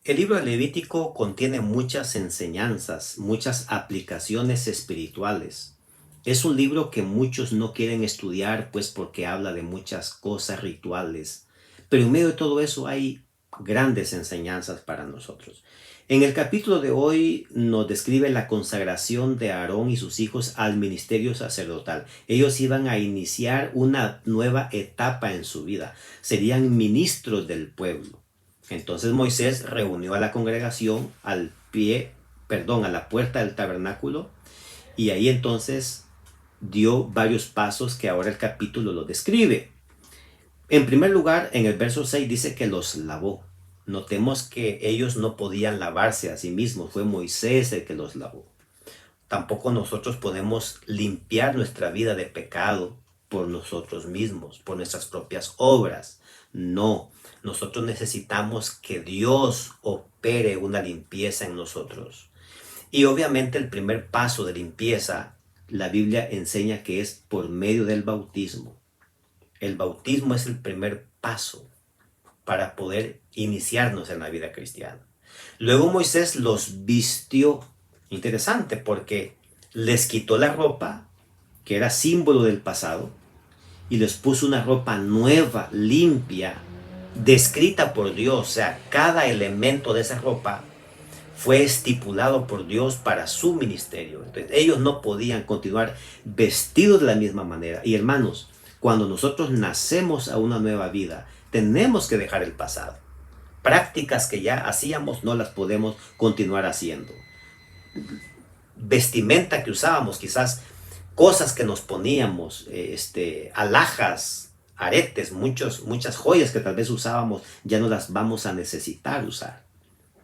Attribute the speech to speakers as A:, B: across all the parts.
A: El libro de Levítico contiene muchas enseñanzas, muchas aplicaciones espirituales. Es un libro que muchos no quieren estudiar, pues porque habla de muchas cosas rituales. Pero en medio de todo eso hay grandes enseñanzas para nosotros. En el capítulo de hoy nos describe la consagración de Aarón y sus hijos al ministerio sacerdotal. Ellos iban a iniciar una nueva etapa en su vida. Serían ministros del pueblo. Entonces Moisés reunió a la congregación a la puerta del tabernáculo, y ahí entonces dio varios pasos que ahora el capítulo lo describe. En primer lugar, en el verso 6 dice que los lavó. Notemos que ellos no podían lavarse a sí mismos, fue Moisés el que los lavó. Tampoco nosotros podemos limpiar nuestra vida de pecado por nosotros mismos, por nuestras propias obras. No, nosotros necesitamos que Dios opere una limpieza en nosotros. Y obviamente el primer paso de limpieza, la Biblia enseña que es por medio del bautismo. El bautismo es el primer paso para poder iniciarnos en la vida cristiana. Luego Moisés los vistió. Interesante, porque les quitó la ropa, que era símbolo del pasado, y les puso una ropa nueva, limpia, descrita por Dios. O sea, cada elemento de esa ropa fue estipulado por Dios para su ministerio. Entonces, ellos no podían continuar vestidos de la misma manera. Y hermanos, cuando nosotros nacemos a una nueva vida, tenemos que dejar el pasado. Prácticas que ya hacíamos no las podemos continuar haciendo. Vestimenta que usábamos, quizás cosas que nos poníamos, alhajas, aretes, muchas joyas que tal vez usábamos, ya no las vamos a necesitar usar.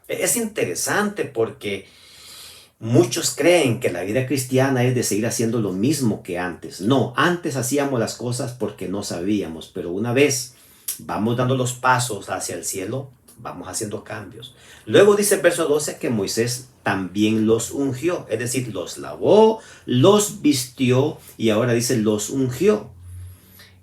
A: Es interesante porque muchos creen que la vida cristiana es de seguir haciendo lo mismo que antes. No, antes hacíamos las cosas porque no sabíamos, pero una vez vamos dando los pasos hacia el cielo, vamos haciendo cambios. Luego dice el verso 12 que Moisés también los ungió, es decir, los lavó, los vistió y ahora dice los ungió.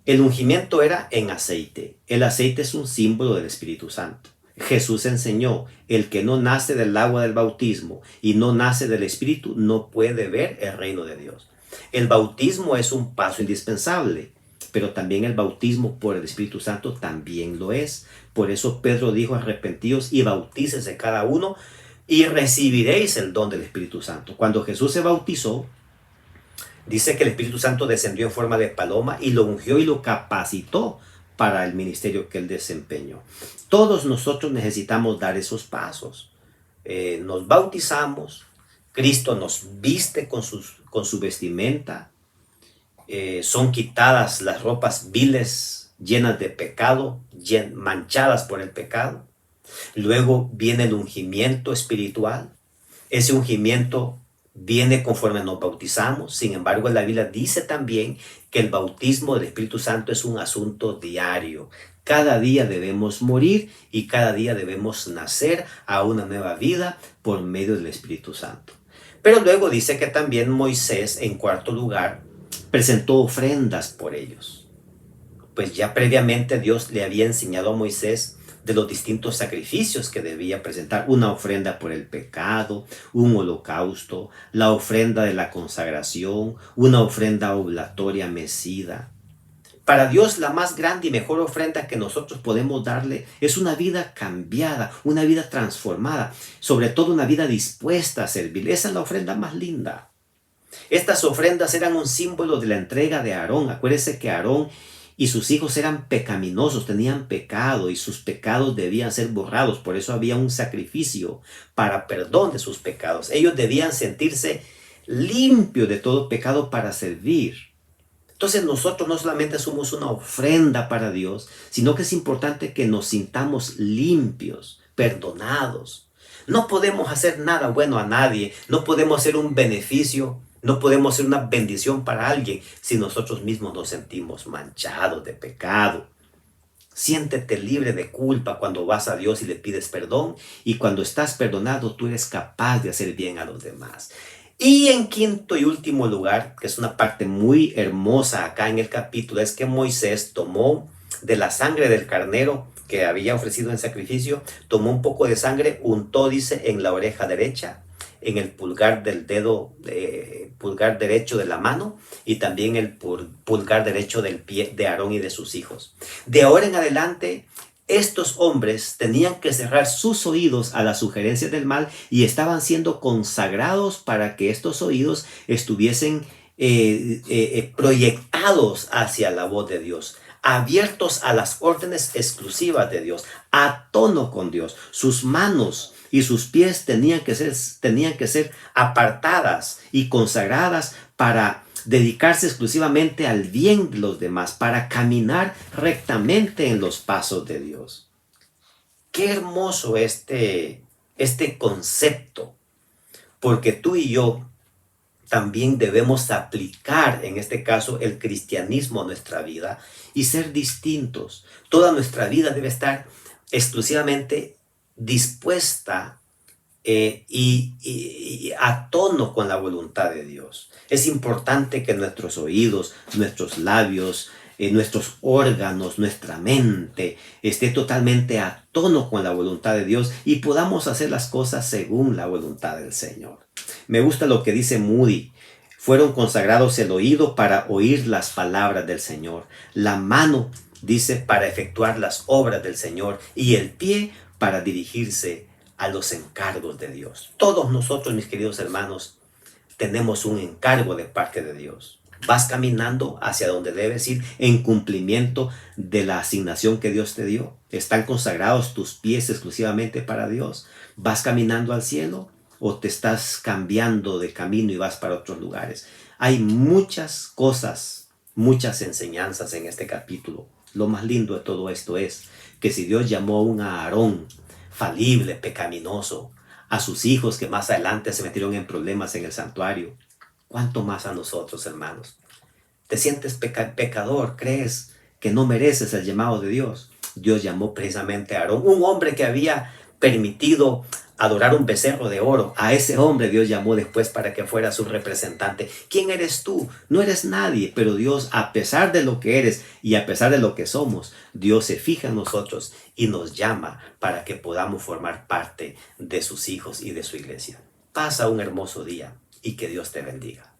A: El ungimiento era en aceite. El aceite es un símbolo del Espíritu Santo. Jesús enseñó, el que no nace del agua del bautismo y no nace del Espíritu no puede ver el reino de Dios. El bautismo es un paso indispensable, pero también el bautismo por el Espíritu Santo también lo es. Por eso Pedro dijo, arrepentíos y bautícese cada uno y recibiréis el don del Espíritu Santo. Cuando Jesús se bautizó, dice que el Espíritu Santo descendió en forma de paloma y lo ungió y lo capacitó para el ministerio que él desempeñó. Todos nosotros necesitamos dar esos pasos. Nos bautizamos, Cristo nos viste con su vestimenta, son quitadas las ropas viles, llenas de pecado, manchadas por el pecado. Luego viene el ungimiento espiritual. Ese ungimiento viene conforme nos bautizamos. Sin embargo, la Biblia dice también que el bautismo del Espíritu Santo es un asunto diario. Cada día debemos morir y cada día debemos nacer a una nueva vida por medio del Espíritu Santo. Pero luego dice que también Moisés, en cuarto lugar, presentó ofrendas por ellos. Pues ya previamente Dios le había enseñado a Moisés de los distintos sacrificios que debía presentar: una ofrenda por el pecado, un holocausto, la ofrenda de la consagración, una ofrenda oblatoria mecida. Para Dios, la más grande y mejor ofrenda que nosotros podemos darle es una vida cambiada, una vida transformada, sobre todo una vida dispuesta a servir. Esa es la ofrenda más linda. Estas ofrendas eran un símbolo de la entrega de Aarón. Acuérdese que Aarón y sus hijos eran pecaminosos, tenían pecado y sus pecados debían ser borrados. Por eso había un sacrificio para perdón de sus pecados. Ellos debían sentirse limpios de todo pecado para servir. Entonces nosotros no solamente somos una ofrenda para Dios, sino que es importante que nos sintamos limpios, perdonados. No podemos hacer nada bueno a nadie, no podemos hacer un beneficio, no podemos hacer una bendición para alguien si nosotros mismos nos sentimos manchados de pecado. Siéntete libre de culpa cuando vas a Dios y le pides perdón, y cuando estás perdonado tú eres capaz de hacer bien a los demás. Y en quinto y último lugar, que es una parte muy hermosa acá en el capítulo, es que Moisés tomó de la sangre del carnero que había ofrecido en sacrificio, tomó un poco de sangre, untó, dice, en la oreja derecha, en el pulgar del dedo, pulgar derecho de la mano y también el pulgar derecho del pie de Aarón y de sus hijos. De ahora en adelante, estos hombres tenían que cerrar sus oídos a las sugerencias del mal y estaban siendo consagrados para que estos oídos estuviesen proyectados hacia la voz de Dios, abiertos a las órdenes exclusivas de Dios, a tono con Dios. Sus manos y sus pies tenían que ser apartadas y consagradas para dedicarse exclusivamente al bien de los demás, para caminar rectamente en los pasos de Dios. Qué hermoso este concepto, porque tú y yo también debemos aplicar, en este caso, el cristianismo a nuestra vida y ser distintos. Toda nuestra vida debe estar exclusivamente dispuesta y a tono con la voluntad de Dios. Es importante que nuestros oídos, nuestros labios, nuestros órganos, nuestra mente esté totalmente a tono con la voluntad de Dios y podamos hacer las cosas según la voluntad del Señor. Me gusta lo que dice Moody. Fueron consagrados el oído para oír las palabras del Señor, la mano, dice, para efectuar las obras del Señor y el pie para dirigirse a los encargos de Dios. Todos nosotros, mis queridos hermanos, tenemos un encargo de parte de Dios. Vas caminando hacia donde debes ir en cumplimiento de la asignación que Dios te dio. ¿Están consagrados tus pies exclusivamente para Dios? ¿Vas caminando al cielo o te estás cambiando de camino y vas para otros lugares? Hay muchas cosas, muchas enseñanzas en este capítulo. Lo más lindo de todo esto es que si Dios llamó a un Aarón falible, pecaminoso, a sus hijos que más adelante se metieron en problemas en el santuario, ¿cuánto más a nosotros, hermanos? ¿Te sientes pecador? ¿Crees que no mereces el llamado de Dios? Dios llamó precisamente a Aarón, un hombre que había permitido adorar un becerro de oro. A ese hombre Dios llamó después para que fuera su representante. ¿Quién eres tú? No eres nadie, pero Dios, a pesar de lo que eres y a pesar de lo que somos, Dios se fija en nosotros y nos llama para que podamos formar parte de sus hijos y de su iglesia. Pasa un hermoso día y que Dios te bendiga.